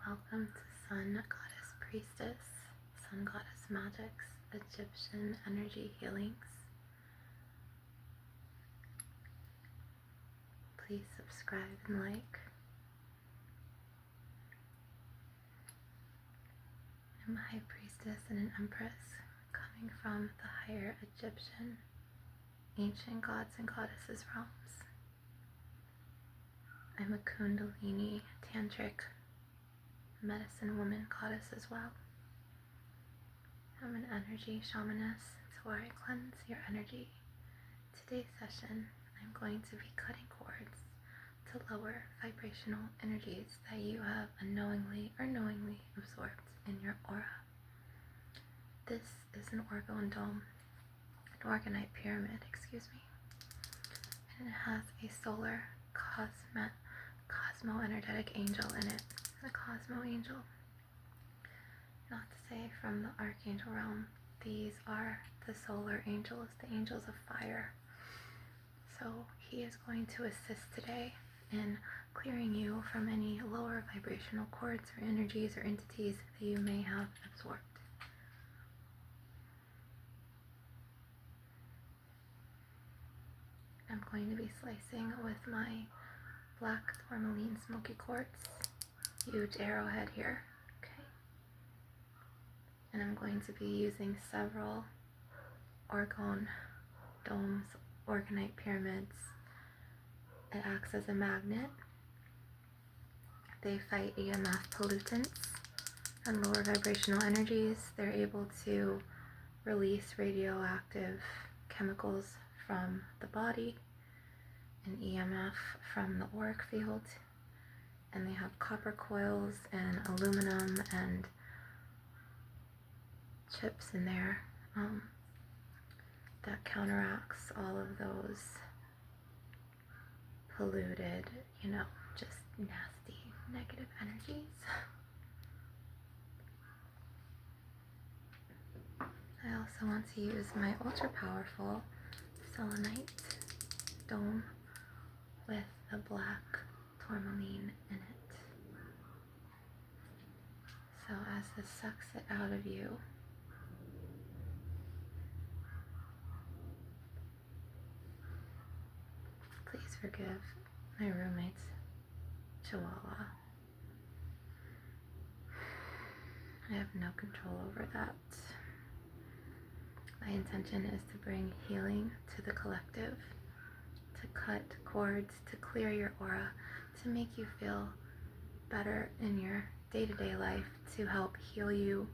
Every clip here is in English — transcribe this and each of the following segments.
Welcome to Sun Goddess Priestess, Sun Goddess Magics, Egyptian Energy Healings. Please subscribe and like. I'm a High Priestess and an Empress coming from the higher Egyptian, ancient gods and goddesses realms. I'm a Kundalini Tantric medicine woman goddess as well. I'm an energy shamaness, so I cleanse your energy. Today's session, I'm going to be cutting cords to lower vibrational energies that you have unknowingly or knowingly absorbed in your aura. This is an orgone dome, an orgonite pyramid, and it has a solar cosmo-energetic angel in it. The Cosmo Angel. Not to say from the Archangel realm, these are the solar angels, the angels of fire. So he is going to assist today in clearing you from any lower vibrational cords or energies or entities that you may have absorbed. I'm going to be slicing with my black tourmaline smoky quartz. Huge arrowhead here, okay? And I'm going to be using several orgone domes, orgonite pyramids. It acts as a magnet. They fight EMF pollutants and lower vibrational energies. They're able to release radioactive chemicals from the body and EMF from the auric field. And they have copper coils and aluminum and chips in there that counteracts all of those polluted, just nasty negative energies. I also want to use my ultra powerful selenite dome with the black tourmaline in it. So as this sucks it out of you, please forgive my roommate's chihuahua. I have no control over that. My intention is to bring healing to the collective, to cut cords, to clear your aura, to make you feel better in your day-to-day life, to help heal you,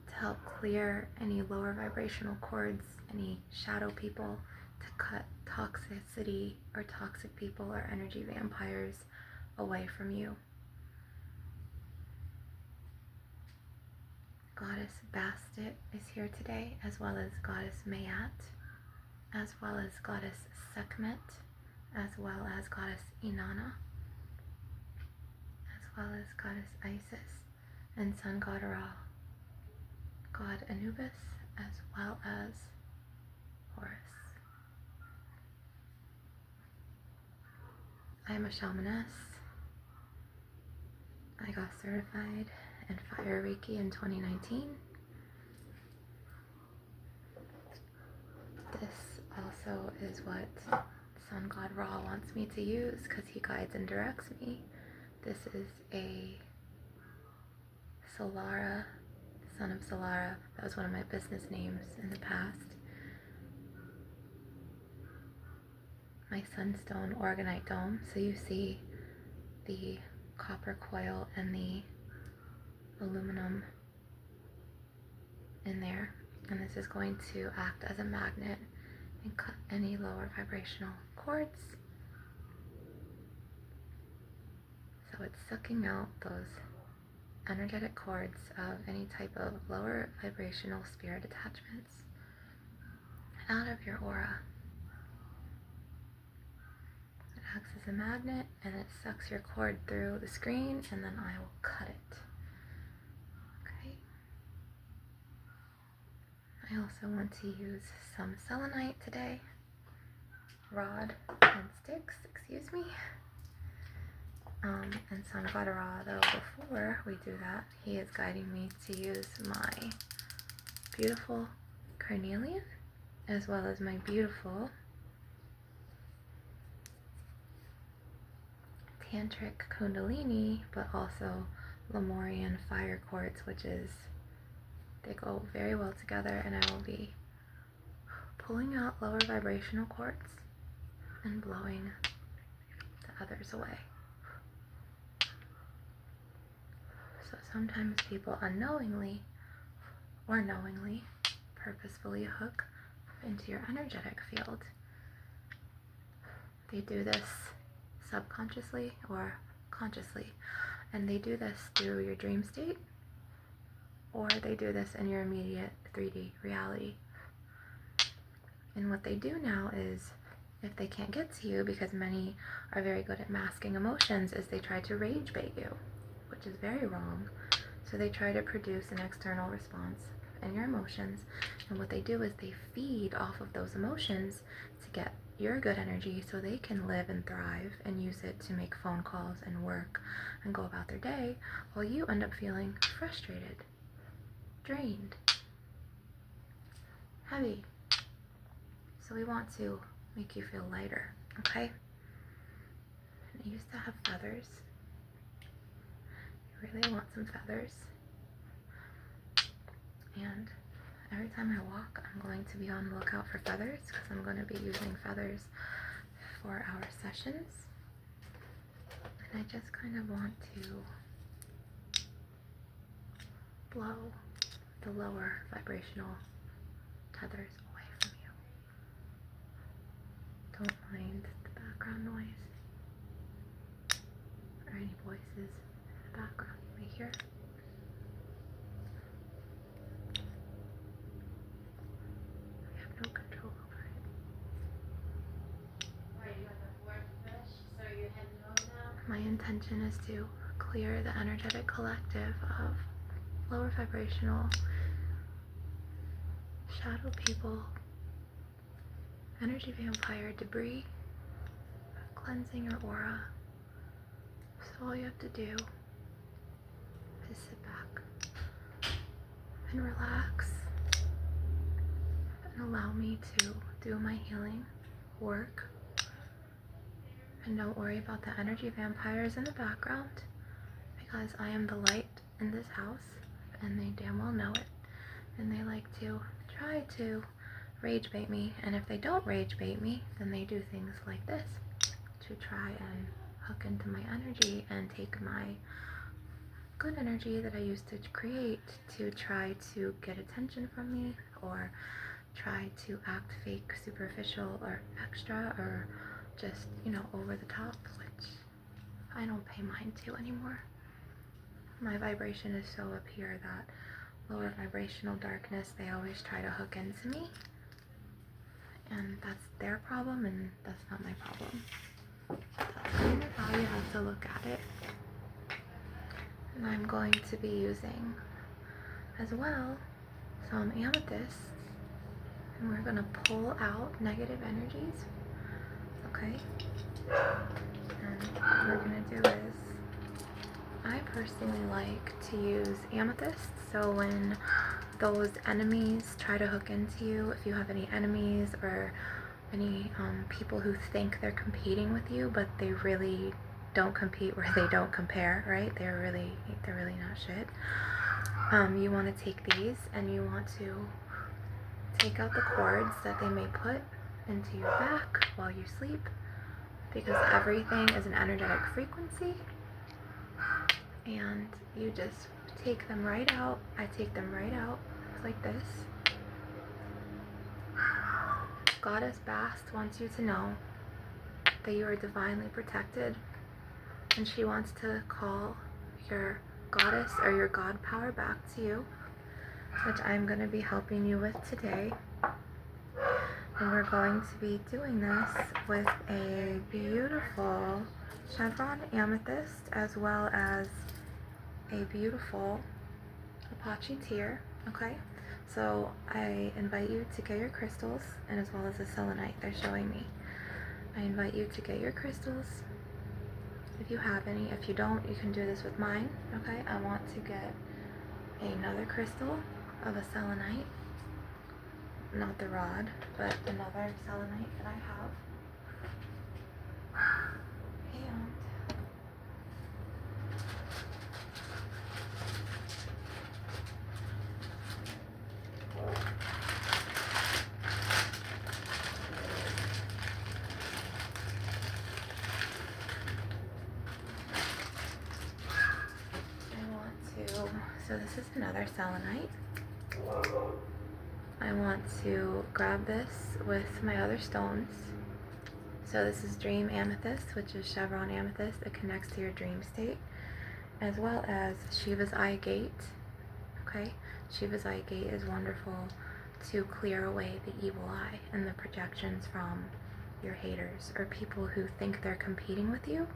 to help clear any lower vibrational cords, any shadow people, to cut toxicity or toxic people or energy vampires away from you. Goddess Bastet is here today, as well as Goddess Mayat, as well as Goddess Sekhmet, as well as Goddess Inanna, as well as Goddess Isis, and Sun God Ra, God Anubis, as well as Horus. I am a shamaness. I got certified in Fire Reiki in 2019. This also is what Sun God Ra wants me to use because he guides and directs me. This is a Solara, Son of Solara. That was one of my business names in the past. My sunstone orgonite dome. So you see the copper coil and the aluminum in there, and this is going to act as a magnet and cut any lower vibrational cords. So it's sucking out those energetic cords of any type of lower vibrational spirit attachments out of your aura. It acts as a magnet and it sucks your cord through the screen, and then I will cut it. I also want to use some selenite today, rod and sticks, And Son of Adara, though, before we do that, he is guiding me to use my beautiful carnelian as well as my beautiful tantric kundalini, but also Lemurian fire quartz, which is, they go very well together, and I will be pulling out lower vibrational quartz and blowing the others away. So sometimes people unknowingly or knowingly purposefully hook into your energetic field. They do this subconsciously or consciously, and they do this through your dream state, or they do this in your immediate 3D reality. And what they do now is, if they can't get to you, because many are very good at masking emotions, is they try to rage bait you, which is very wrong. So they try to produce an external response in your emotions, and what they do is they feed off of those emotions to get your good energy so they can live and thrive and use it to make phone calls and work and go about their day, while you end up feeling frustrated, drained, heavy. So we want to make you feel lighter, okay? And I used to have feathers. You really want some feathers. And every time I walk, I'm going to be on the lookout for feathers, because I'm going to be using feathers for our sessions. And I just kind of want to blow the lower vibrational tethers away from you. Don't mind the background noise or any voices in the background you may hear. We have no control over it. My intention is to clear the energetic collective of lower vibrational shadow people, energy vampire debris, cleansing your aura. So all you have to do is sit back and relax and allow me to do my healing work. And don't worry about the energy vampires in the background, because I am the light in this house, and they damn well know it. And they like to try to rage bait me, and if they don't rage bait me, then they do things like this to try and hook into my energy and take my good energy that I used to create to try to get attention from me, or try to act fake, superficial, or extra, or just, over the top, which I don't pay mind to anymore. My vibration is so up here that lower vibrational darkness, they always try to hook into me, and that's their problem, and that's not my problem. That's kind of how you have to look at it. And I'm going to be using as well some amethysts, and we're going to pull out negative energies, okay? And what we're going to do is, I personally like to use amethyst, so when those enemies try to hook into you, if you have any enemies or any people who think they're competing with you, but they really don't compete, where they don't compare, right? They're really not shit. You want to take these and you want to take out the cords that they may put into your back while you sleep, because everything is an energetic frequency, and you just take them right out. I take them right out like this. Goddess Bast wants you to know that you are divinely protected, and she wants to call your goddess or your god power back to you, which I'm going to be helping you with today. And we're going to be doing this with a beautiful chevron amethyst, as well as a beautiful Apache tear, okay? So I invite you to get your crystals, and as well as the selenite they're showing me. I invite you to get your crystals, if you have any. If you don't, you can do this with mine. Okay, I want to get another crystal of a selenite, not the rod, but another selenite that I have. And so this is another selenite. I want to grab this with my other stones. So this is Dream Amethyst, which is Chevron Amethyst. It connects to your dream state, as well as Shiva's Eye Gate. Okay, Shiva's Eye Gate is wonderful to clear away the evil eye and the projections from your haters or people who think they're competing with you,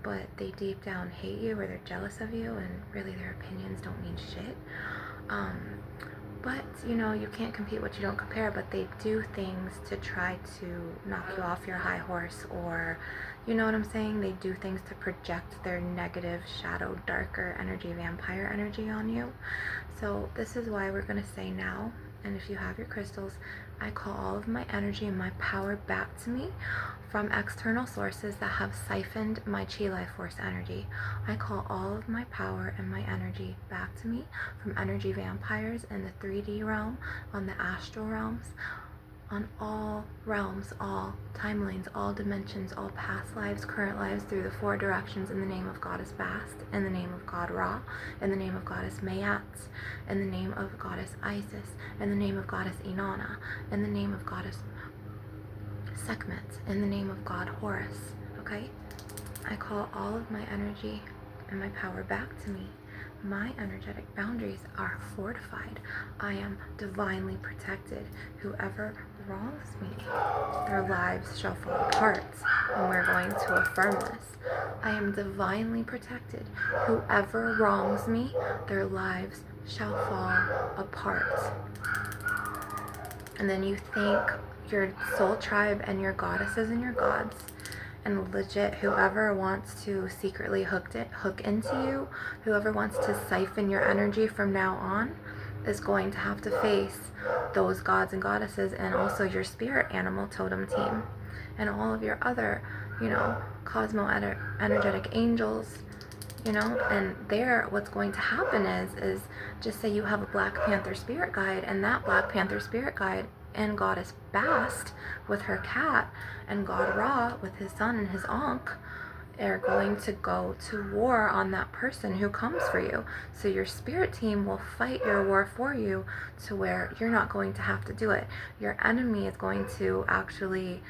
but they deep down hate you or they're jealous of you, and really their opinions don't mean shit. But you know, you can't compete what you don't compare, but they do things to try to knock you off your high horse, or you know what I'm saying? They do things to project their negative, shadow, darker energy, vampire energy on you. So this is why we're going to say now, and if you have your crystals, I call all of my energy and my power back to me from external sources that have siphoned my chi life force energy. I call all of my power and my energy back to me from energy vampires in the 3D realm, on the astral realms, on all realms, all timelines, all dimensions, all past lives, current lives, through the 4 directions, in the name of Goddess Bast, in the name of God Ra, in the name of Goddess Mayat, in the name of Goddess Isis, in the name of Goddess Inanna, in the name of Goddess Sekhmet, in the name of God Horus. Okay? I call all of my energy and my power back to me. My energetic boundaries are fortified. I am divinely protected. Whoever wrongs me, their lives shall fall apart. And we're going to affirm this. I am divinely protected. Whoever wrongs me, their lives shall fall apart. And then you thank your soul tribe and your goddesses and your gods, and legit whoever wants to secretly hook into you, whoever wants to siphon your energy from now on, is going to have to face those gods and goddesses, and also your spirit animal totem team and all of your other, you know, energetic angels, you know. And there, what's going to happen is just say you have a Black Panther spirit guide, and that Black Panther spirit guide and Goddess Bast with her cat, and God Ra with his son and his ankh, are going to go to war on that person who comes for you. So your spirit team will fight your war for you, to where you're not going to have to do it. Your enemy is going to actually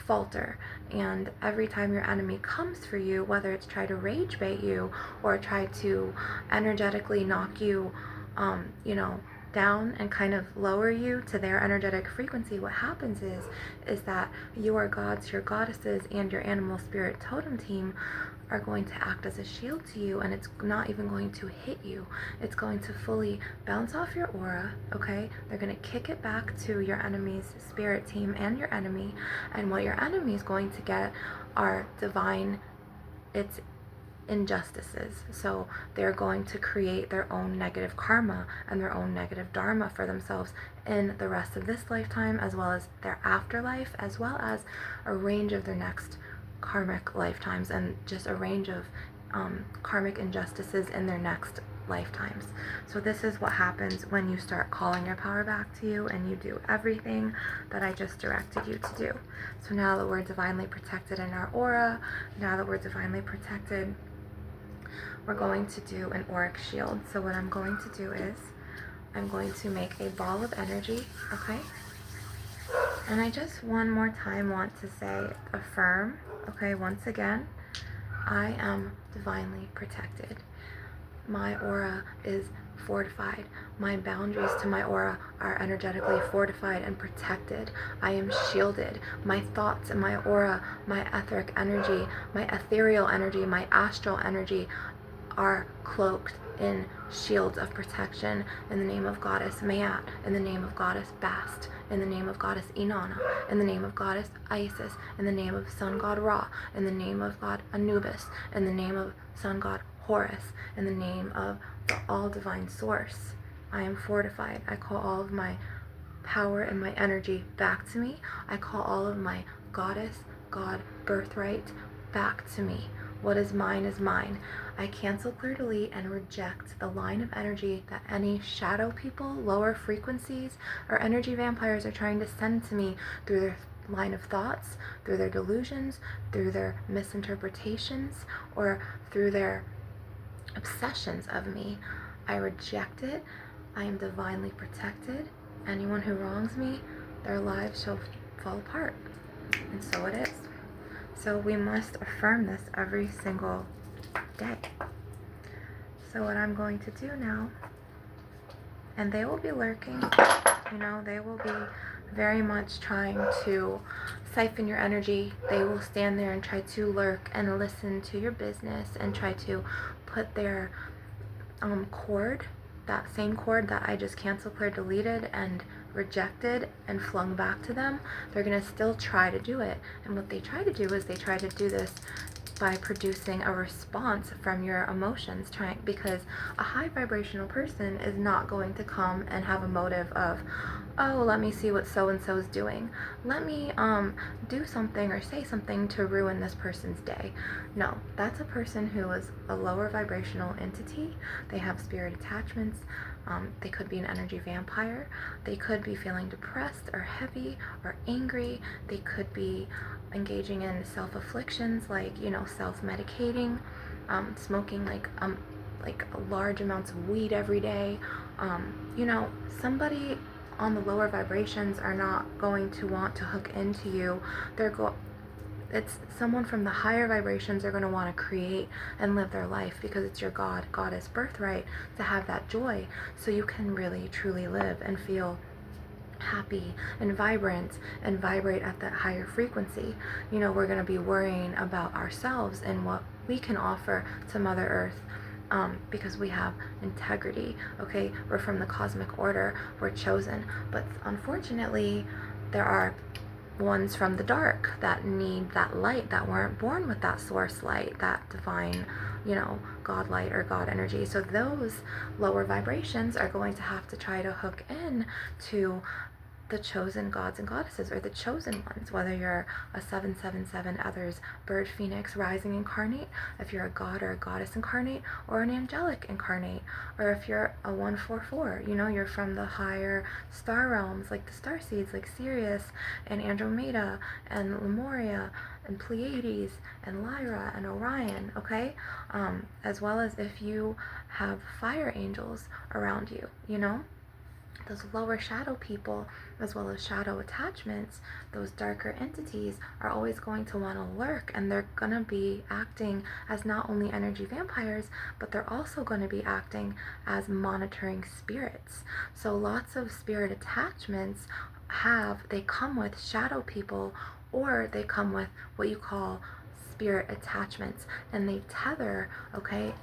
falter, and every time your enemy comes for you, whether it's try to rage bait you or try to energetically knock you you know, down and kind of lower you to their energetic frequency, what happens is that your gods, your goddesses, and your animal spirit totem team are going to act as a shield to you, and it's not even going to hit you. It's going to fully bounce off your aura, okay? They're going to kick it back to your enemy's spirit team and your enemy, and what your enemy is going to get are divine, it's injustices. So they're going to create their own negative karma and their own negative dharma for themselves in the rest of this lifetime, as well as their afterlife, as well as a range of their next karmic lifetimes, and just a range of karmic injustices in their next lifetimes. So this is what happens when you start calling your power back to you and you do everything that I just directed you to do. So now that we're divinely protected in our aura, now that we're divinely protected, we're going to do an auric shield. So what I'm going to do is I'm going to make a ball of energy, okay? And I just one more time want to say, affirm, okay, once again, I am divinely protected. My aura is fortified. My boundaries to my aura are energetically fortified and protected. I am shielded. My thoughts and my aura, my etheric energy, my ethereal energy, my astral energy are cloaked in shields of protection in the name of goddess Maat, in the name of goddess Bast, in the name of goddess Inanna, in the name of goddess Isis, in the name of sun god Ra, in the name of god Anubis, in the name of sun god Horus, in the name of the all-divine source. I am fortified. I call all of my power and my energy back to me. I call all of my goddess, God, birthright back to me. What is mine is mine. I cancel, clear, delete, and reject the line of energy that any shadow people, lower frequencies, or energy vampires are trying to send to me through their line of thoughts, through their delusions, through their misinterpretations, or through their obsessions of me. I reject it. I am divinely protected. Anyone who wrongs me, their lives shall fall apart. And so it is. So we must affirm this every single day. So what I'm going to do now, and they will be lurking, they will be very much trying to siphon your energy. They will stand there and try to lurk and listen to your business and try to put their cord, that same cord that I just canceled, cleared, deleted, and rejected and flung back to them. They're going to still try to do it. And what they try to do is they try to do this by producing a response from your emotions, because a high vibrational person is not going to come and have a motive of, oh, let me see what so and so is doing, let me do something or say something to ruin this person's day. No, that's a person who is a lower vibrational entity. They have spirit attachments. They could be an energy vampire. They could be feeling depressed or heavy or angry. They could be engaging in self-afflictions, like self-medicating, smoking like large amounts of weed every day. Somebody on the lower vibrations are not going to want to hook into you. It's someone from the higher vibrations are going to want to create and live their life, because it's your goddess birthright to have that joy, so you can really truly live and feel happy and vibrant and vibrate at that higher frequency. We're going to be worrying about ourselves and what we can offer to Mother Earth, because we have integrity. Okay, we're from the cosmic order, we're chosen, but unfortunately there are ones from the dark that need that light, that weren't born with that source light, that divine, God light or God energy. So those lower vibrations are going to have to try to hook in to the chosen gods and goddesses, or the chosen ones, whether you're a 777 others bird phoenix rising incarnate, if you're a god or a goddess incarnate, or an angelic incarnate, or if you're a 144, you're from the higher star realms, like the star seeds, like Sirius and Andromeda and Lemuria and Pleiades and Lyra and Orion, okay? As well as if you have fire angels around you, those lower shadow people, as well as shadow attachments, those darker entities are always going to want to lurk, and they're going to be acting as not only energy vampires, but they're also going to be acting as monitoring spirits. So lots of spirit attachments they come with shadow people, or they come with what you call spirit attachments, and they tether,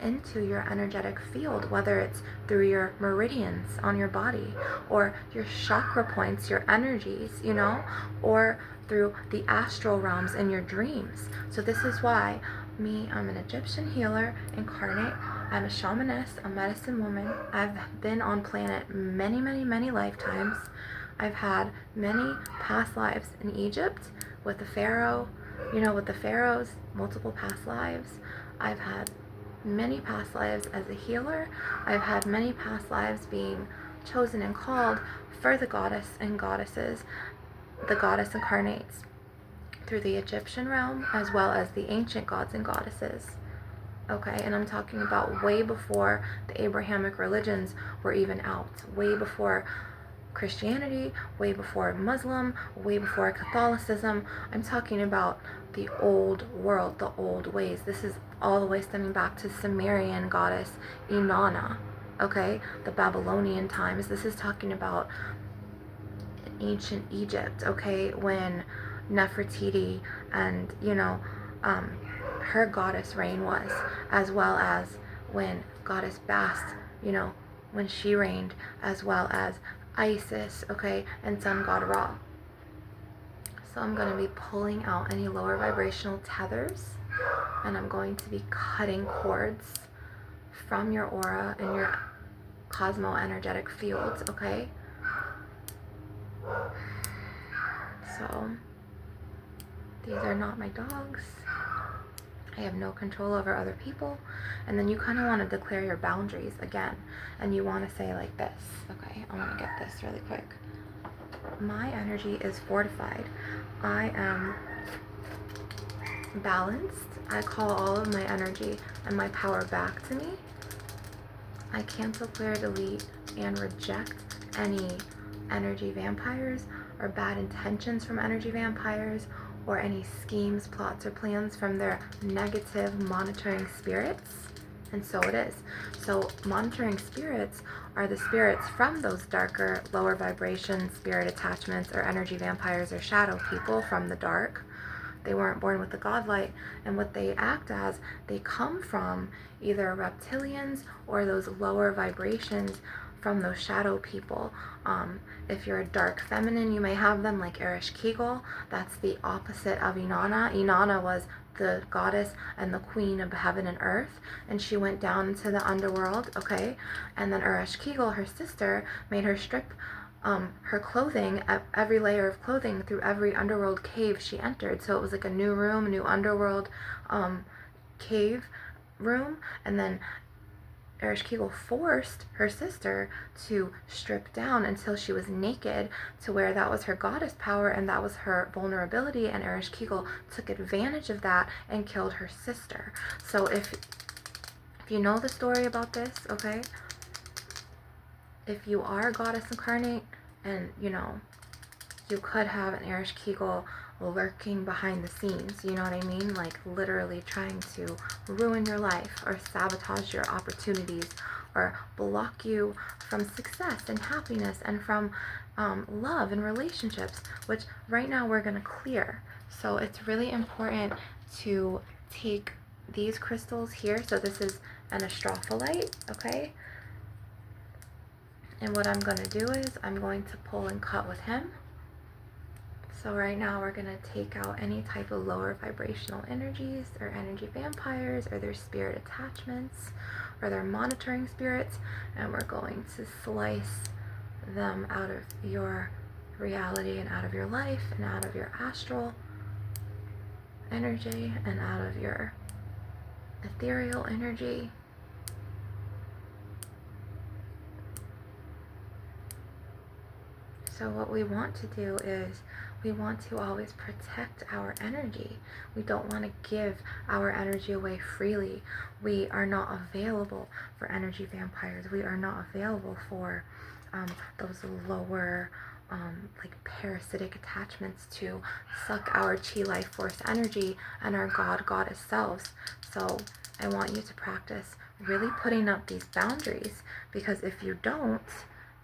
into your energetic field, whether it's through your meridians on your body, or your chakra points, your energies, or through the astral realms in your dreams. So this is why I'm an Egyptian healer incarnate. I'm a shamaness, a medicine woman. I've been on planet many, many, many lifetimes. I've had many past lives in Egypt with the pharaoh, with the pharaohs, multiple past lives. I've had many past lives as a healer. I've had many past lives being chosen and called for the goddess and goddesses, the goddess incarnates through the Egyptian realm, as well as the ancient gods and goddesses. Okay, and I'm talking about way before the Abrahamic religions were even out, way before Christianity, way before Muslim, way before Catholicism. I'm talking about the old world, the old ways. This is all the way stemming back to Sumerian goddess Inanna, okay? The Babylonian times. This is talking about ancient Egypt, okay? When Nefertiti and, her goddess reign was, as well as when Goddess Bast, when she reigned, as well as Isis, okay, and Sun God Ra. So I'm going to be pulling out any lower vibrational tethers, and I'm going to be cutting cords from your aura and your cosmo-energetic fields, okay? So these are not my dogs. I have no control over other people. And then you kind of want to declare your boundaries again. And you want to say like this. Okay, I want to get this really quick. My energy is fortified. I am balanced. I call all of my energy and my power back to me. I cancel, clear, delete, and reject any energy vampires or bad intentions from energy vampires, or any schemes, plots, or plans from their negative monitoring spirits. And so it is. So monitoring spirits are the spirits from those darker, lower vibration spirit attachments, or energy vampires or shadow people from the dark. They weren't born with the godlight, and what they act as, they come from either reptilians or those lower vibrations from those shadow people. If you're a dark feminine, you may have them like Erish Kegel. That's the opposite of Inanna. Inanna was the goddess and the queen of heaven and earth, and she went down into the underworld, okay? And then Erish Kegel, her sister, made her strip her clothing, every layer of clothing, through every underworld cave she entered. So it was like a new room, new underworld cave room. And then Erish Kegel forced her sister to strip down until she was naked, to where that was her goddess power and that was her vulnerability, and Erish Kegel took advantage of that and killed her sister. So if you know the story about this, okay, if you are a goddess incarnate, and you could have an Erish Kegel lurking behind the scenes, you know what I mean? Like literally trying to ruin your life or sabotage your opportunities or block you from success and happiness and from love and relationships, which right now we're going to clear. So it's really important to take these crystals here. So this is an astrophyllite, okay? And what I'm going to do is I'm going to pull and cut with him. So right now we're going to take out any type of lower vibrational energies or energy vampires or their spirit attachments or their monitoring spirits, and we're going to slice them out of your reality and out of your life and out of your astral energy and out of your ethereal energy. So what we want to do is we want to always protect our energy. We don't want to give our energy away freely. We are not available for energy vampires. We are not available for those lower like parasitic attachments to suck our chi life force energy and our goddess selves. So I want you to practice really putting up these boundaries, because if you don't,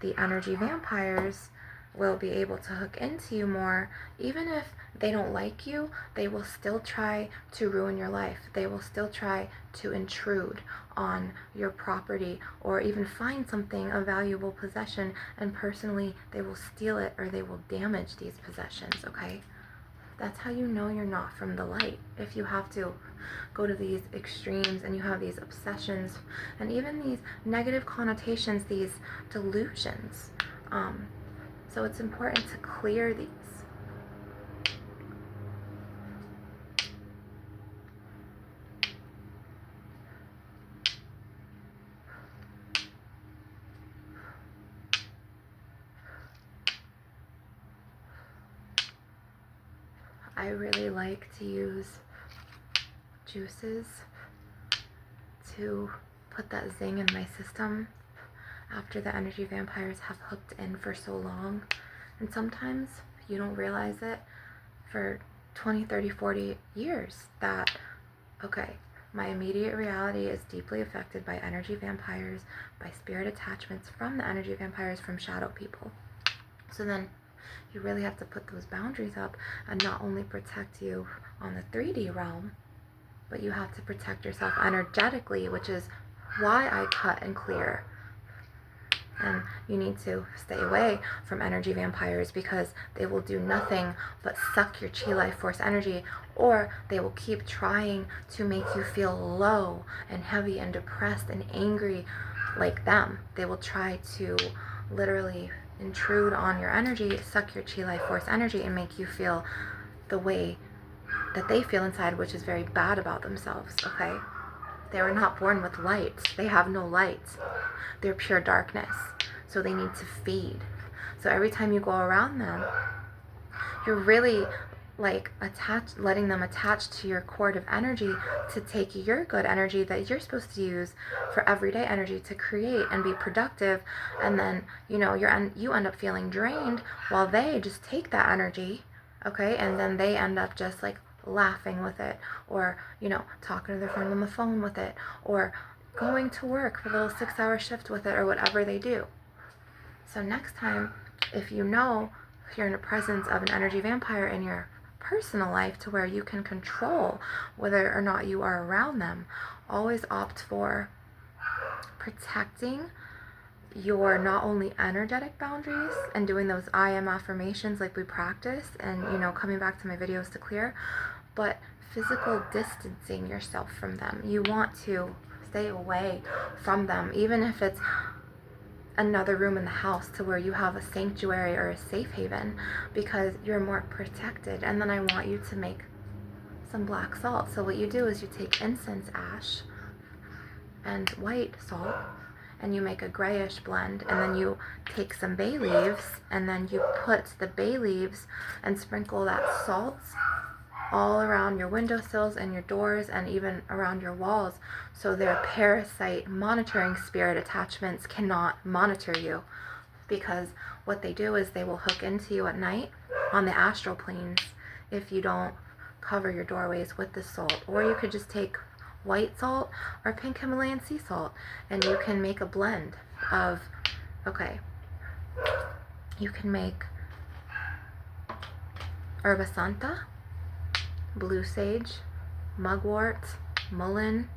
the energy vampires will be able to hook into you more. Even if they don't like you, they will still try to ruin your life. They will still try to intrude on your property or even find something, a valuable possession, and personally they will steal it or they will damage these possessions, okay? That's how you know you're not from the light. If you have to go to these extremes and you have these obsessions and even these negative connotations, these delusions. So it's important to clear these. I really like to use juices to put that zing in my system after the energy vampires have hooked in for so long. And sometimes you don't realize it for 20, 30, 40 years that, okay, my immediate reality is deeply affected by energy vampires, by spirit attachments from the energy vampires, from shadow people. So then you really have to put those boundaries up and not only protect you on the 3D realm, but you have to protect yourself energetically, which is why I cut and clear. And you need to stay away from energy vampires, because they will do nothing but suck your chi life force energy, or they will keep trying to make you feel low and heavy and depressed and angry like them. They will try to literally intrude on your energy, suck your chi life force energy, and make you feel the way that they feel inside, which is very bad about themselves, okay? They were not born with light. They have no light. They're pure darkness. So they need to feed. So every time you go around them, you're really like letting them attach to your cord of energy to take your good energy that you're supposed to use for everyday energy to create and be productive. And then, you end up feeling drained, while they just take that energy, okay? And then they end up just like laughing with it, or, talking to their friend on the phone with it, or going to work for a little 6-hour shift with it, or whatever they do. So next time, if you're in the presence of an energy vampire in your personal life to where you can control whether or not you are around them, always opt for protecting your not only energetic boundaries and doing those I am affirmations like we practice, and coming back to my videos to clear, but physical distancing yourself from them. You want to stay away from them, even if it's another room in the house to where you have a sanctuary or a safe haven, because you're more protected. And then I want you to make some black salt. So what you do is you take incense ash and white salt, and you make a grayish blend, and then you take some bay leaves, and then you put the bay leaves and sprinkle that salt all around your windowsills and your doors and even around your walls, so their parasite monitoring spirit attachments cannot monitor you. Because what they do is they will hook into you at night on the astral planes if you don't cover your doorways with this salt. Or you could just take white salt or pink Himalayan sea salt, and you can make a blend of, you can make herba santa, blue sage, mugwort, mullein,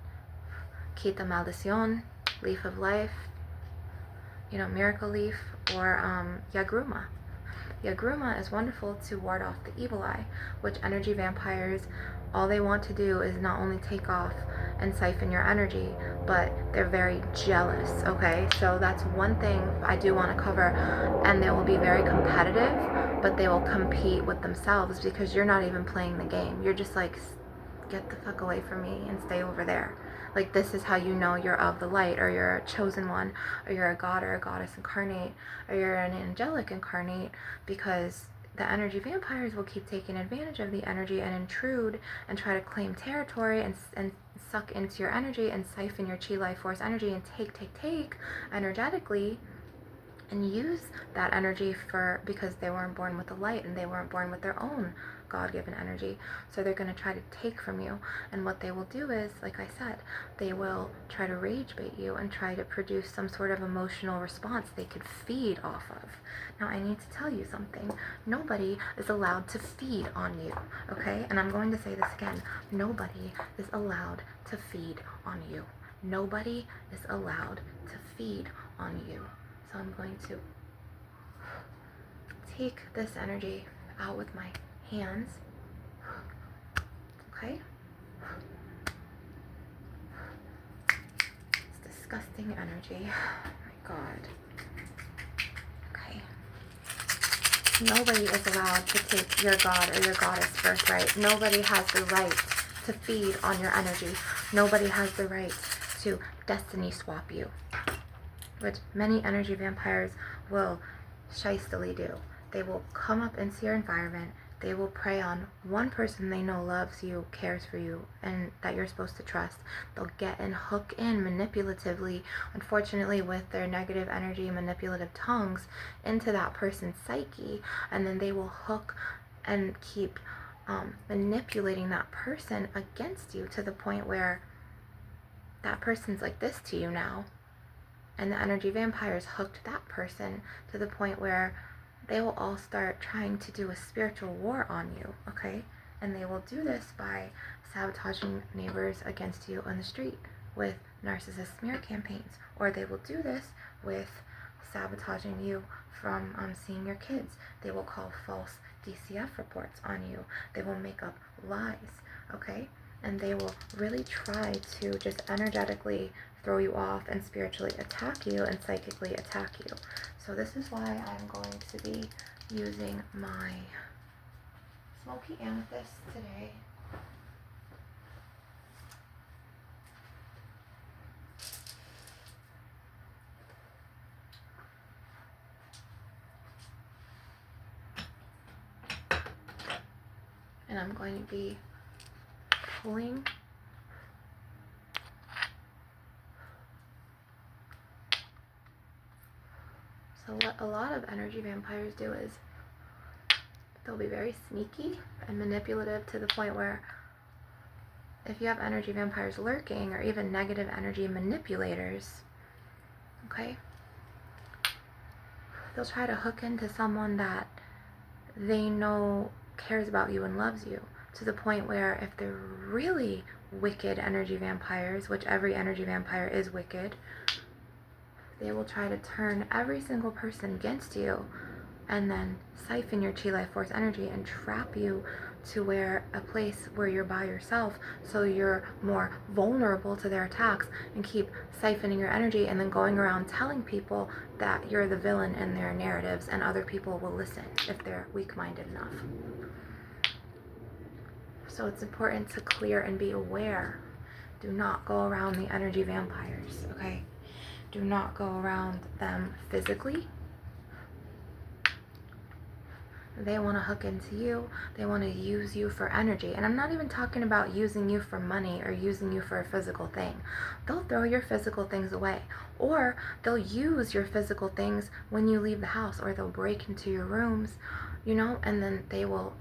quita maldición, leaf of life, miracle leaf, or yagruma. Yagruma is wonderful to ward off the evil eye, which energy vampires, all they want to do is not only take off and siphon your energy, but they're very jealous, okay? So that's one thing I do want to cover, and they will be very competitive, but they will compete with themselves, because you're not even playing the game. You're just like, get the fuck away from me and stay over there. Like, this is how you know you're of the light, or you're a chosen one, or you're a god or a goddess incarnate, or you're an angelic incarnate, because the energy vampires will keep taking advantage of the energy and intrude and try to claim territory and suck into your energy and siphon your chi life force energy and take energetically, and use that energy because they weren't born with the light, and they weren't born with their own God-given energy. So they're going to try to take from you, and what they will do is, like I said, they will try to rage bait you and try to produce some sort of emotional response they could feed off of. Now, I need to tell you something. Nobody is allowed to feed on you, okay? And I'm going to say this again. Nobody is allowed to feed on you. Nobody is allowed to feed on you. So I'm going to take this energy out with my hands, okay? It's disgusting energy. Oh my God. Okay. Nobody is allowed to take your god or your goddess birthright. Nobody has the right to feed on your energy. Nobody has the right to destiny swap you, which many energy vampires will shystily do. They will come up into your environment. They will prey on one person they know loves you, cares for you, and that you're supposed to trust. They'll get and hook in manipulatively, unfortunately with their negative energy, manipulative tongues, into that person's psyche, and then they will hook and keep manipulating that person against you, to the point where that person's like this to you now. And the energy vampires hooked that person to the point where they will all start trying to do a spiritual war on you, okay? And they will do this by sabotaging neighbors against you on the street. with narcissist smear campaigns, or they will do this with sabotaging you from seeing your kids. They will call false DCF reports on you. They will make up lies, okay? And they will really try to just energetically throw you off and spiritually attack you and psychically attack you. So this is why I'm going to be using my smoky amethyst today. And I'm going to be pulling so what a lot of energy vampires do is they'll be very sneaky and manipulative to the point where if you have energy vampires lurking or even negative energy manipulators, okay, they'll try to hook into someone that they know cares about you and loves you, to the point where if they're really wicked energy vampires, which every energy vampire is wicked, they will try to turn every single person against you and then siphon your chi life force energy and trap you to where a place where you're by yourself, so you're more vulnerable to their attacks, and keep siphoning your energy and then going around telling people that you're the villain in their narratives, and other people will listen if they're weak-minded enough. So it's important to clear and be aware. Do not go around the energy vampires, okay? Do not go around them physically. They want to hook into you. They want to use you for energy. And I'm not even talking about using you for money or using you for a physical thing. They'll throw your physical things away. Or they'll use your physical things when you leave the house. Or they'll break into your rooms, and then they will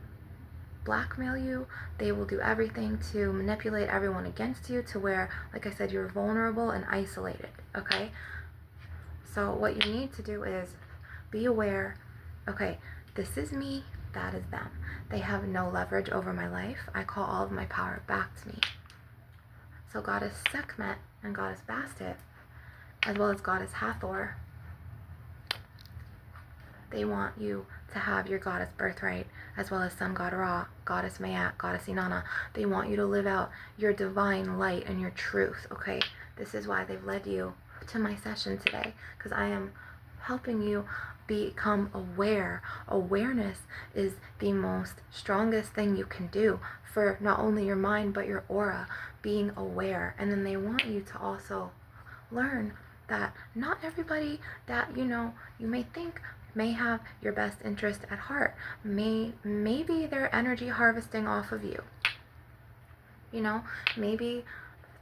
blackmail you. They will do everything to manipulate everyone against you to where, like I said, you're vulnerable and isolated, okay? So what you need to do is be aware, okay, this is me, that is them. They have no leverage over my life. I call all of my power back to me. So Goddess Sekhmet and Goddess Bastet, as well as Goddess Hathor, they want you to have your goddess birthright, as well as Sun God Ra, Goddess Mayat, Goddess Inanna. They want you to live out your divine light and your truth, okay? This is why they've led you to my session today, because I am helping you become aware. Awareness is the most strongest thing you can do for not only your mind but your aura, being aware. And then they want you to also learn that not everybody that you may think may have your best interest at heart. Maybe they're energy harvesting off of you. Maybe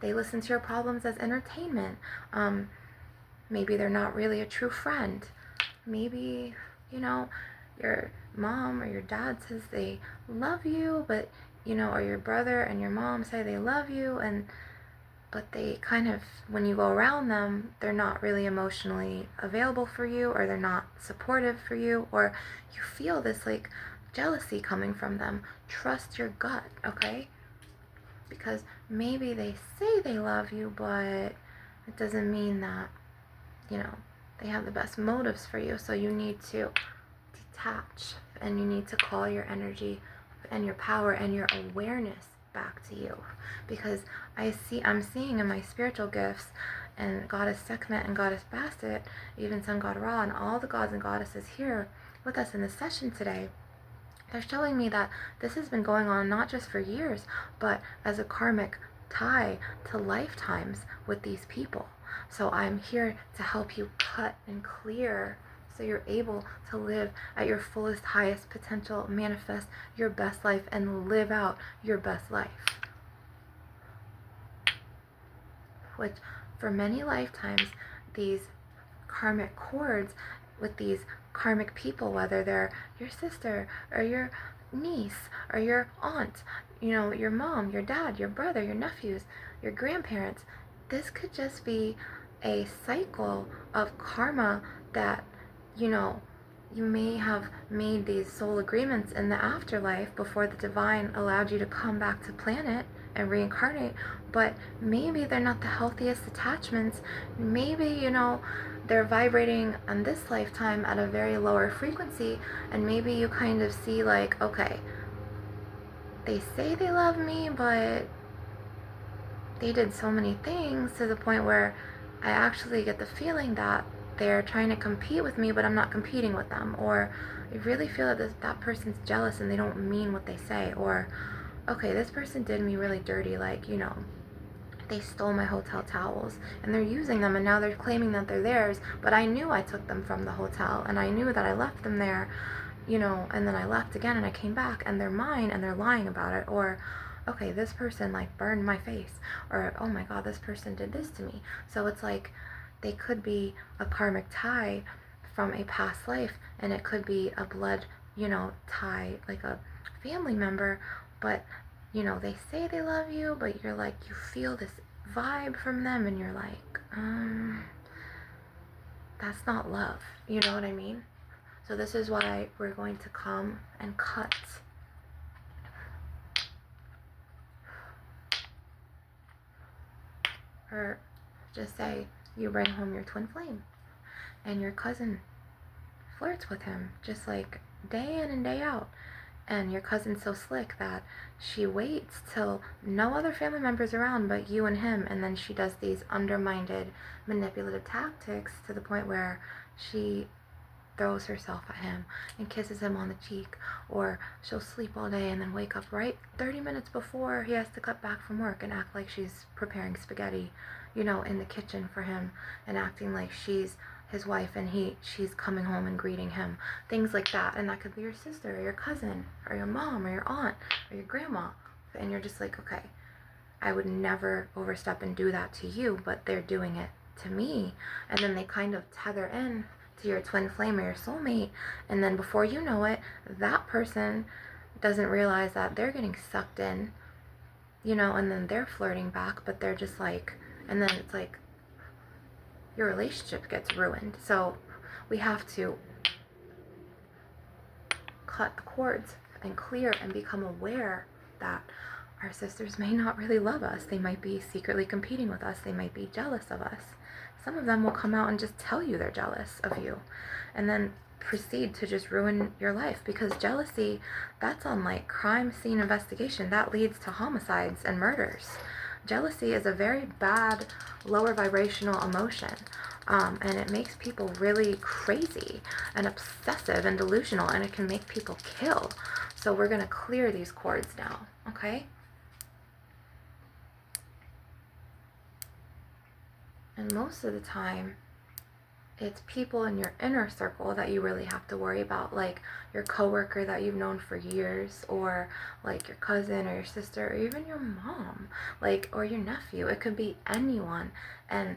they listen to your problems as entertainment. Maybe they're not really a true friend. Maybe, your mom or your dad says they love you, but, or your brother and your mom say they love you, but they kind of, when you go around them, they're not really emotionally available for you, or they're not supportive for you, or you feel this like jealousy coming from them. Trust your gut, okay? Because maybe they say they love you, but it doesn't mean that, they have the best motives for you. So you need to detach, and you need to call your energy and your power and your awareness back to you. Because I'm seeing in my spiritual gifts, and Goddess Sekhmet and Goddess Bastet, even Sun God Ra, and all the gods and goddesses here with us in this session today, they're showing me that this has been going on not just for years, but as a karmic tie to lifetimes with these people. So I'm here to help you cut and clear, so you're able to live at your fullest, highest potential, manifest your best life, and live out your best life. Which, for many lifetimes, these karmic cords with these karmic people, whether they're your sister or your niece or your aunt, your mom, your dad, your brother, your nephews, your grandparents, this could just be a cycle of karma that, you may have made these soul agreements in the afterlife before the divine allowed you to come back to planet, and reincarnate, but maybe they're not the healthiest attachments. Maybe, they're vibrating on this lifetime at a very lower frequency, and maybe you kind of see like, okay, they say they love me, but they did so many things to the point where I actually get the feeling that they're trying to compete with me, but I'm not competing with them. Or I really feel that that person's jealous and they don't mean what they say. Or, okay, this person did me really dirty, like, they stole my hotel towels and they're using them and now they're claiming that they're theirs, but I knew I took them from the hotel and I knew that I left them there, and then I left again and I came back and they're mine and they're lying about it. Or, okay, this person like burned my face, or oh my god, this person did this to me. So it's like they could be a karmic tie from a past life, and it could be a blood, tie, like a family member, but they say they love you, but you're like, you feel this vibe from them and you're like, that's not love. You know what I mean? So this is why we're going to come and cut or just say you bring home your twin flame and your cousin flirts with him just like day in and day out, and your cousin's so slick that she waits till no other family members around but you and him, and then she does these undermined manipulative tactics to the point where she throws herself at him and kisses him on the cheek, or she'll sleep all day and then wake up right 30 minutes before he has to cut back from work and act like she's preparing spaghetti, in the kitchen for him, and acting like she's his wife and she's coming home and greeting him, things like that. And that could be your sister or your cousin or your mom or your aunt or your grandma, and you're just like, okay, I would never overstep and do that to you, but they're doing it to me. And then they kind of tether in to your twin flame or your soulmate, and then before you know it, that person doesn't realize that they're getting sucked in, and then they're flirting back, but they're just like, and then it's like your relationship gets ruined. So we have to cut the cords and clear and become aware that our sisters may not really love us. They might be secretly competing with us. They might be jealous of us. Some of them will come out and just tell you they're jealous of you, and then proceed to just ruin your life, because jealousy, that's on like crime scene investigation. That leads to homicides and murders. Jealousy is a very bad lower vibrational emotion, and it makes people really crazy and obsessive and delusional, and it can make people kill. So we're going to clear these cords now, okay? And most of the time, it's people in your inner circle that you really have to worry about, like your coworker that you've known for years, or like your cousin or your sister, or even your mom, like, or your nephew. It could be anyone, and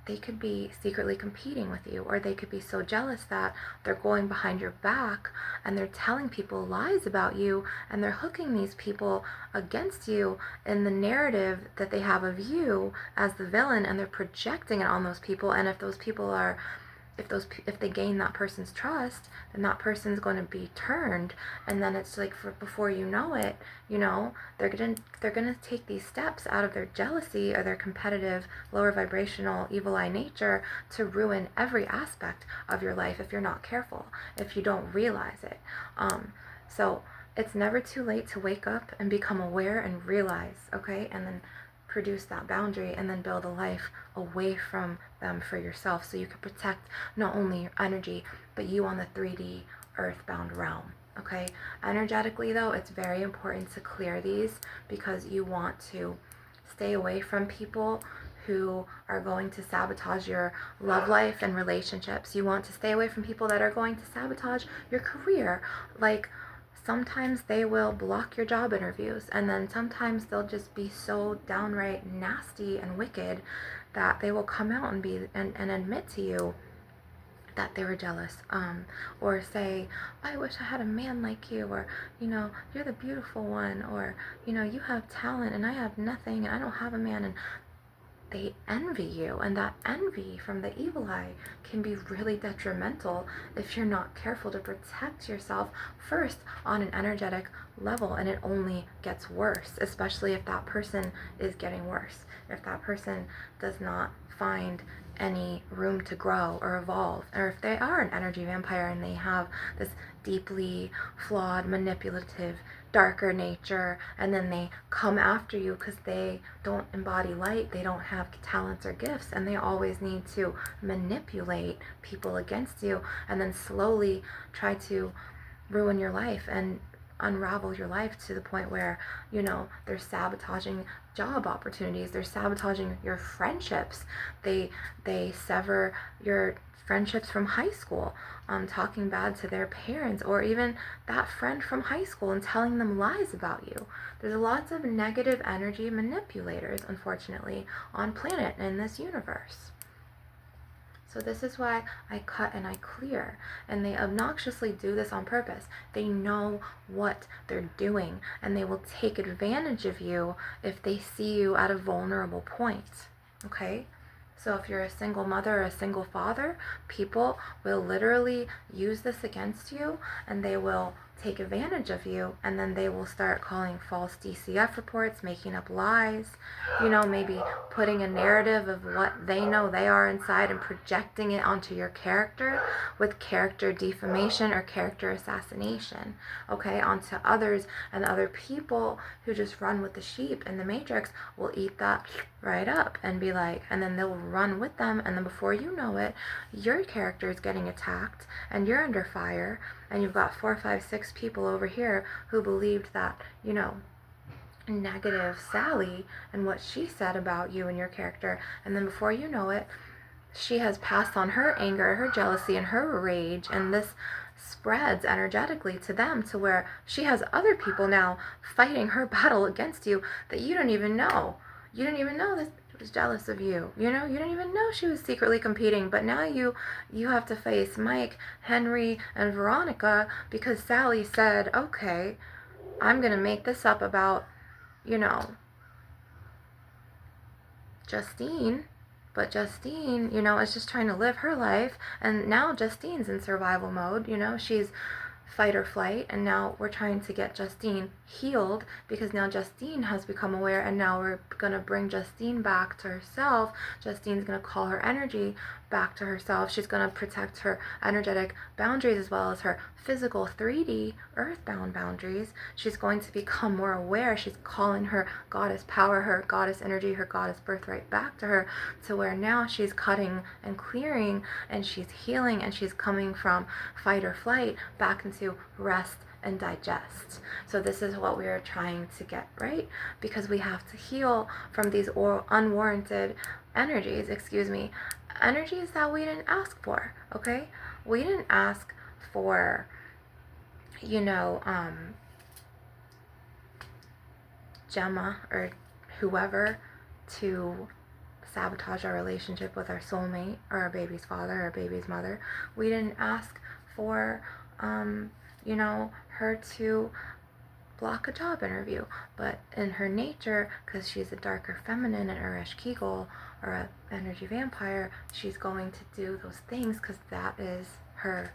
they could be secretly competing with you, or they could be so jealous that they're going behind your back and they're telling people lies about you, and they're hooking these people against you in the narrative that they have of you as the villain, and they're projecting it on those people. And if those people are, if they gain that person's trust, then that person's going to be turned, and then it's like, before you know it, they're gonna take these steps out of their jealousy or their competitive lower vibrational evil eye nature to ruin every aspect of your life if you're not careful, if you don't realize it. So it's never too late to wake up and become aware and realize, okay, and then produce that boundary, and then build a life away from them for yourself, so you can protect not only your energy but you on the 3D earthbound realm. Okay, energetically though, it's very important to clear these, because you want to stay away from people who are going to sabotage your love life and relationships. You want to stay away from people that are going to sabotage your career. Like, sometimes they will block your job interviews, and then sometimes they'll just be so downright nasty and wicked that they will come out and be and admit to you that they were jealous, or say, I wish I had a man like you, or you're the beautiful one, or you have talent and I have nothing and I don't have a man. And they envy you, and that envy from the evil eye can be really detrimental if you're not careful to protect yourself first on an energetic level, and it only gets worse, especially if that person is getting worse, if that person does not find any room to grow or evolve, or if they are an energy vampire and they have this deeply flawed, manipulative, darker nature, and then they come after you because they don't embody light, they don't have talents or gifts, and they always need to manipulate people against you, and then slowly try to ruin your life and unravel your life to the point where, you know, they're sabotaging job opportunities, they're sabotaging your friendships, they sever your friendships from high school, talking bad to their parents, or even that friend from high school and telling them lies about you. There's lots of negative energy manipulators, unfortunately, on planet in this universe. So this is why I cut and I clear. And they obnoxiously do this on purpose. They know what they're doing, and they will take advantage of you if they see you at a vulnerable point. Okay? So if you're a single mother or a single father, people will literally use this against you, and they will take advantage of you, and then they will start calling false DCF reports, making up lies, you know, maybe putting a narrative of what they know they are inside and projecting it onto your character with character defamation or character assassination, okay, onto others. And other people who just run with the sheep in the matrix will eat that right up and be like, and then they'll run with them, and then before you know it, your character is getting attacked and you're under fire, and you've got 4, 5, 6 people over here who believed that, you know, negative Sally and what she said about you and your character, and then before you know it, she has passed on her anger, her jealousy, and her rage, and this spreads energetically to them, to where she has other people now fighting her battle against you that you don't even know. You didn't even know that she was jealous of you. You know, you didn't even know she was secretly competing, but now you have to face Mike, Henry, and Veronica because Sally said, okay, I'm gonna make this up about, you know, Justine, but Justine, you know, is just trying to live her life, and now Justine's in survival mode, you know, she's fight or flight, and now we're trying to get Justine healed because now Justine has become aware, and now we're going to bring Justine back to herself. Justine's going to call her energy back to herself. She's going to protect her energetic boundaries as well as her physical 3D earthbound boundaries. She's going to become more aware. She's calling her goddess power, her goddess energy, her goddess birthright back to her, to where now she's cutting and clearing, and she's healing, and she's coming from fight or flight back into rest and digest. So this is what we are trying to get right, because we have to heal from these unwarranted energies, energies that we didn't ask for, okay? We didn't ask for, you know, Gemma or whoever to sabotage our relationship with our soulmate or our baby's father or our baby's mother. We didn't ask for, you know, her to block a job interview, but in her nature, because she's a darker feminine, an Urish Kegel or an energy vampire, she's going to do those things because that is her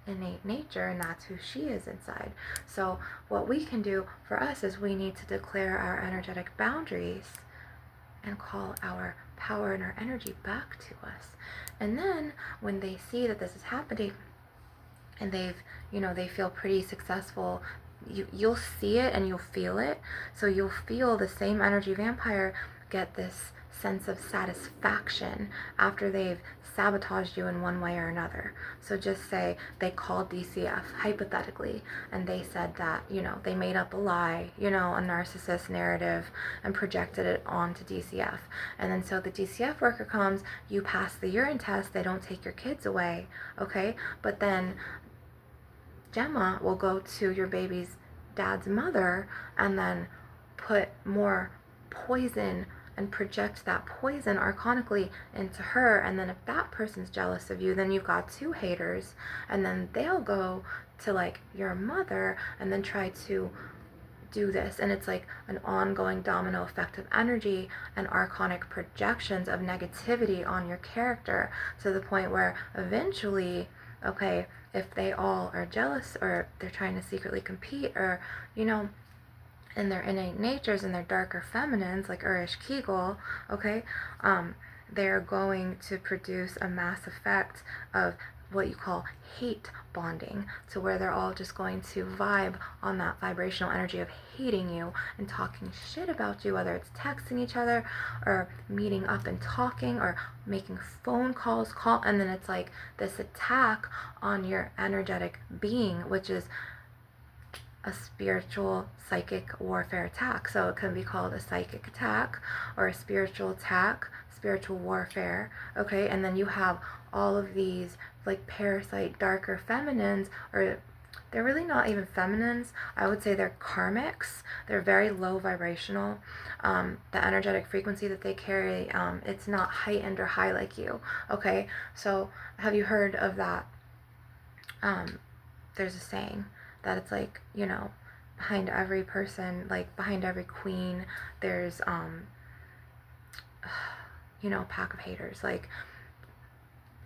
innate nature, and that's who she is inside. So what we can do for us is we need to declare our energetic boundaries and call our power and our energy back to us. And then when they see that this is happening and they've, you know, they feel pretty successful, you'll see it and you'll feel it. So you'll feel the same energy vampire get this sense of satisfaction after they've sabotaged you in one way or another. So just say they called DCF, hypothetically, and they said that, you know, they made up a lie, you know, a narcissist narrative, and projected it onto DCF. And then so the DCF worker comes, you pass the urine test, they don't take your kids away, okay? But then Gemma will go to your baby's dad's mother and then put more poison and project that poison archonically into her. And then if that person's jealous of you, then you've got two haters, and then they'll go to like your mother and then try to do this, and it's like an ongoing domino effect of energy and archonic projections of negativity on your character, to the point where eventually, okay, if they all are jealous or they're trying to secretly compete, or in their innate natures, in their darker feminines, like Urish Kegel, okay, they're going to produce a mass effect of what you call hate bonding, to where they're all just going to vibe on that vibrational energy of hating you and talking shit about you, whether it's texting each other or meeting up and talking or making phone calls, and then it's like this attack on your energetic being, which is a spiritual psychic warfare attack. So it can be called a psychic attack or a spiritual attack, spiritual warfare, okay? And then you have all of these like parasite darker feminines, or they're really not even feminines. I would say they're karmics. They're very low vibrational. The energetic frequency that they carry, it's not heightened or high like you, okay? So have you heard of that? There's a saying that it's like, behind every person, like behind every queen, there's a pack of haters, like,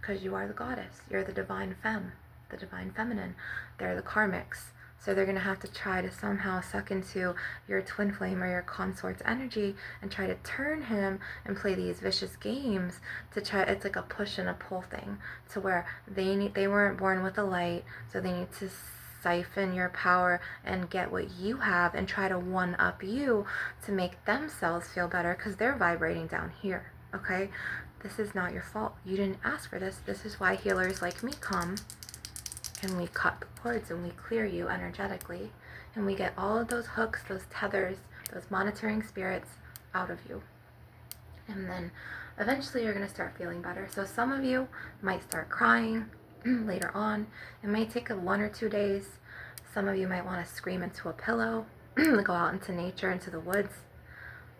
because you are the goddess, you're the divine femme, the divine feminine, they're the karmics, so they're going to have to try to somehow suck into your twin flame or your consort's energy and try to turn him and play these vicious games to try. It's like a push and a pull thing, to where they weren't born with the light, so they need to siphon your power and get what you have and try to one up you to make themselves feel better, because they're vibrating down here, okay? This is not your fault. You didn't ask for this. This is why healers like me come and we cut the cords and we clear you energetically, and we get all of those hooks, those tethers, those monitoring spirits out of you. And then eventually you're going to start feeling better. So some of you might start crying later on. It may take 1 or 2 days. Some of you might want to scream into a pillow, go out into nature, into the woods,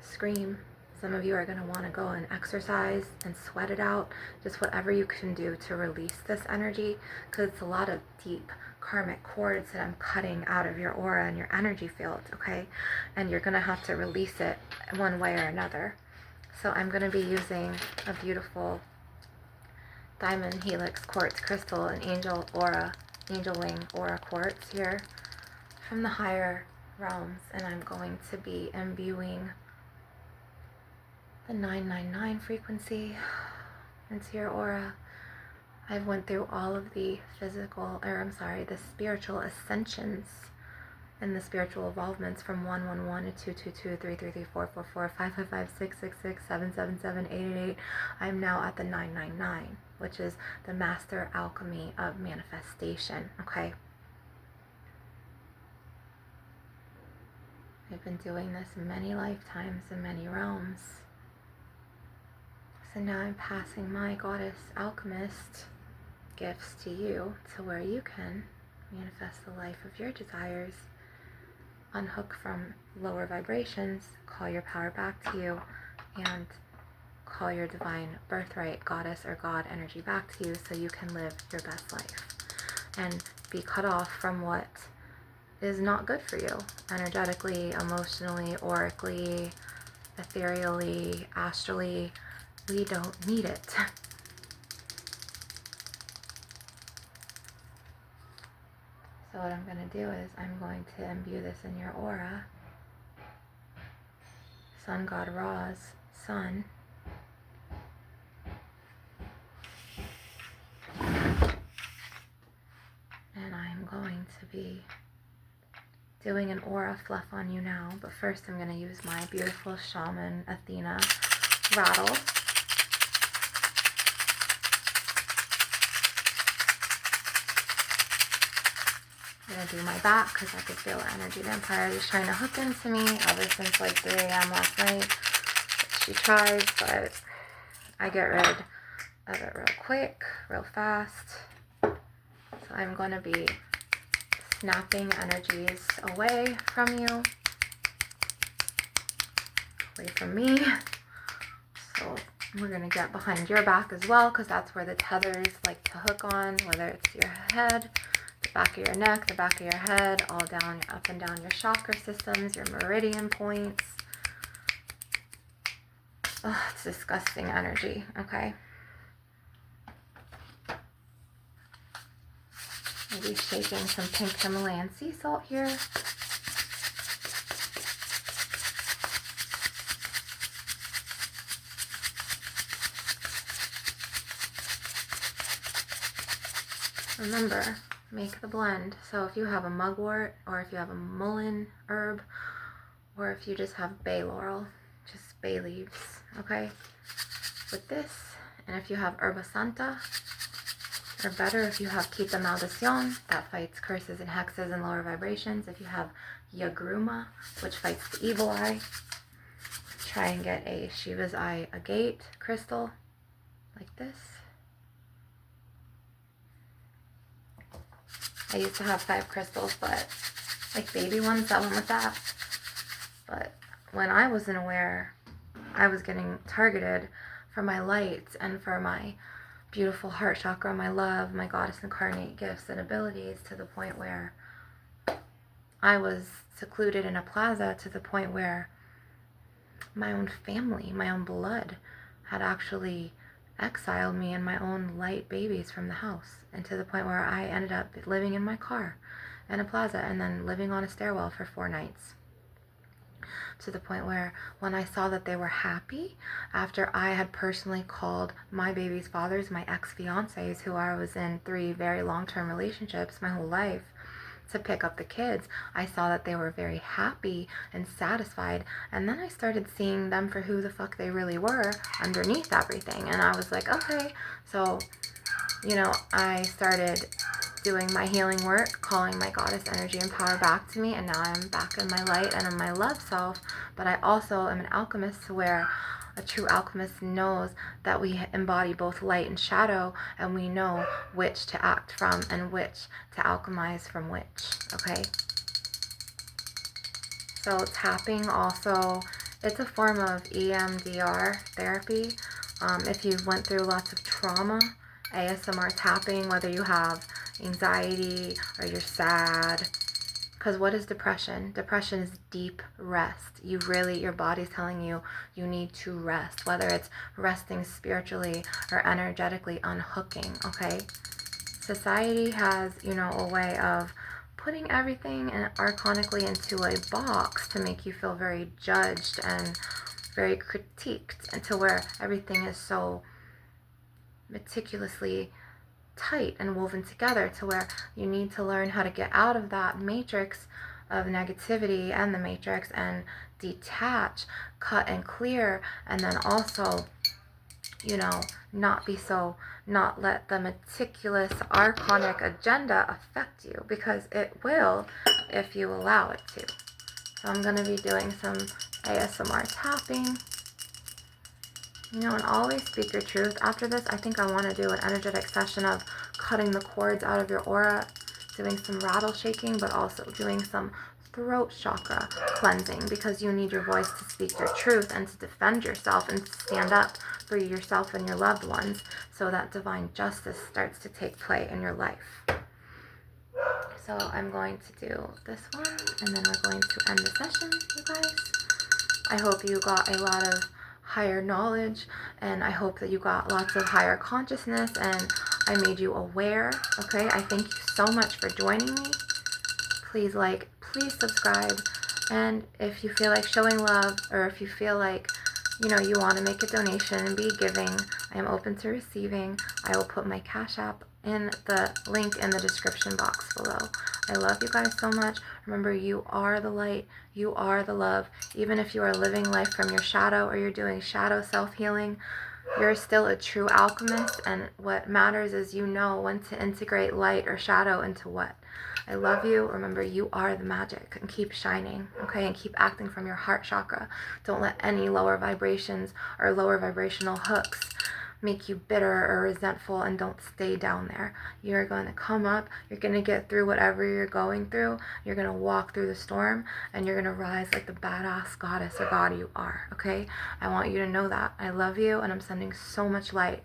scream. Some of you are going to want to go and exercise and sweat it out, just whatever you can do to release this energy, because it's a lot of deep karmic cords that I'm cutting out of your aura and your energy field, okay? And you're going to have to release it one way or another. So I'm going to be using a beautiful diamond helix quartz crystal, an angel wing aura quartz here from the higher realms, and I'm going to be imbuing the 999 frequency into your aura. I've went through all of the the spiritual ascensions and the spiritual evolvements from 111 to 222, 333, 444, 555, 666, 777, 888. I'm now at the 999, which is the master alchemy of manifestation, okay? I've been doing this many lifetimes in many realms. So now I'm passing my goddess alchemist gifts to you, to where you can manifest the life of your desires, unhook from lower vibrations, call your power back to you, and call your divine birthright goddess or god energy back to you, so you can live your best life and be cut off from what is not good for you, energetically, emotionally, aurically, ethereally, astrally. We don't need it. So what I'm going to do is I'm going to imbue this in your aura. Sun God Ra's sun. And I'm going to be doing an aura fluff on you now. But first I'm going to use my beautiful shaman Athena rattle. I'm going to do my back because I could feel the energy vampire just trying to hook into me ever since like 3 a.m. last night. She tries, but I get rid of it real quick, real fast. So I'm going to be snapping energies away from you, away from me. So we're going to get behind your back as well, because that's where the tethers like to hook on, whether it's your head, the back of your neck, the back of your head, all down, up and down your chakra systems, your meridian points. Oh, it's disgusting energy, okay? Maybe shaking some pink Himalayan sea salt here. Remember, make the blend. So if you have a mugwort, or if you have a mullein herb, or if you just have bay laurel, just bay leaves, okay? With this, and if you have herba santa, or better, if you have quita maldición, that fights curses and hexes and lower vibrations. If you have yagruma, which fights the evil eye, try and get a Shiva's eye agate crystal, like this. I used to have 5 crystals, but like baby ones that went with that. But when I wasn't aware, I was getting targeted for my lights and for my beautiful heart chakra, my love, my goddess incarnate gifts and abilities, to the point where I was secluded in a plaza, to the point where my own family, my own blood, had actually exiled me and my own light babies from the house, and to the point where I ended up living in my car in a plaza and then living on a stairwell for 4 nights. To the point where when I saw that they were happy, after I had personally called my baby's fathers, my ex-fiancés, who I was in 3 very long-term relationships my whole life, to pick up the kids, I saw that they were very happy and satisfied. And then I started seeing them for who the fuck they really were underneath everything. And I was like, okay. So, you know, I started doing my healing work, calling my goddess energy and power back to me, and now I'm back in my light and in my love self. But I also am an alchemist, where a true alchemist knows that we embody both light and shadow, and we know which to act from and which to alchemize from which, okay? So tapping also, it's a form of EMDR therapy. If you went through lots of trauma, ASMR tapping, whether you have anxiety or you're sad. Because what is depression? Depression is deep rest. Your body's telling you you need to rest, whether it's resting spiritually or energetically unhooking, okay? Society has, a way of putting everything archonically into a box to make you feel very judged and very critiqued, and to where everything is so meticulously tight and woven together, to where you need to learn how to get out of that matrix of negativity and the matrix and detach, cut and clear, and then also, not let the meticulous archonic agenda affect you, because it will if you allow it to. So I'm going to be doing some ASMR tapping. And always speak your truth. After this, I think I want to do an energetic session of cutting the cords out of your aura, doing some rattle shaking, but also doing some throat chakra cleansing, because you need your voice to speak your truth and to defend yourself and to stand up for yourself and your loved ones, so that divine justice starts to take play in your life. So I'm going to do this one, and then we're going to end the session, you guys. I hope you got a lot of higher knowledge, and I hope that you got lots of higher consciousness, and I made you aware, okay? I thank you so much for joining me. Please like, please subscribe, and if you feel like showing love, or if you feel like, you want to make a donation and be giving, I am open to receiving. I will put my Cash App in the link in the description box below. I love you guys so much. Remember, you are the light. You are the love. Even if you are living life from your shadow, or you're doing shadow self-healing, you're still a true alchemist, and what matters is when to integrate light or shadow into what. I love you. Remember, you are the magic, and keep shining, okay? And keep acting from your heart chakra. Don't let any lower vibrations or lower vibrational hooks make you bitter or resentful, and don't stay down there. You're going to come up, you're going to get through whatever you're going through, you're going to walk through the storm, and you're going to rise like the badass goddess or god you are, okay? I want you to know that. I love you, and I'm sending so much light.